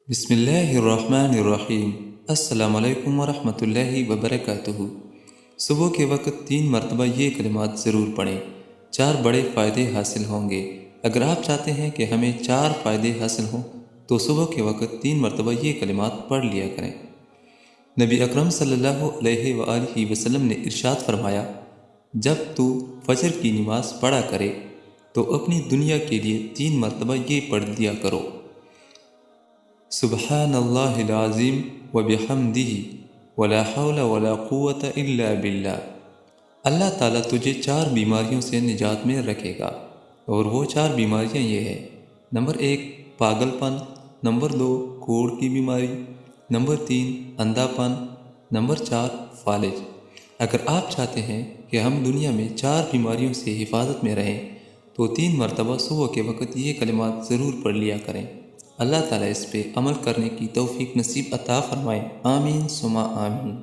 بسم اللہ الرحمن الرحیم۔ السلام علیکم ورحمۃ اللہ وبرکاتہ۔ صبح کے وقت 3 مرتبہ یہ کلمات ضرور پڑھیں، 4 بڑے فائدے حاصل ہوں گے۔ اگر آپ چاہتے ہیں کہ ہمیں 4 فائدے حاصل ہوں تو صبح کے وقت 3 مرتبہ یہ کلمات پڑھ لیا کریں۔ نبی اکرم صلی اللہ علیہ وآلہ وسلم نے ارشاد فرمایا، جب تو فجر کی نماز پڑھا کرے تو اپنی دنیا کے لیے 3 مرتبہ یہ پڑھ لیا کرو، سبحان اللہ العظیم وبحمدہ ولا حول ولا قوة الا باللہ۔ اللہ تعالیٰ تجھے 4 بیماریوں سے نجات میں رکھے گا، اور وہ 4 بیماریاں یہ ہیں: نمبر 1 پاگل پن، نمبر 2 کوڑ کی بیماری، نمبر 3 اندھا پن، نمبر 4 فالج۔ اگر آپ چاہتے ہیں کہ ہم دنیا میں 4 بیماریوں سے حفاظت میں رہیں تو 3 مرتبہ صبح کے وقت یہ کلمات ضرور پڑھ لیا کریں۔ اللہ تعالیٰ اس پہ عمل کرنے کی توفیق نصیب عطا فرمائے، آمین ثم آمین۔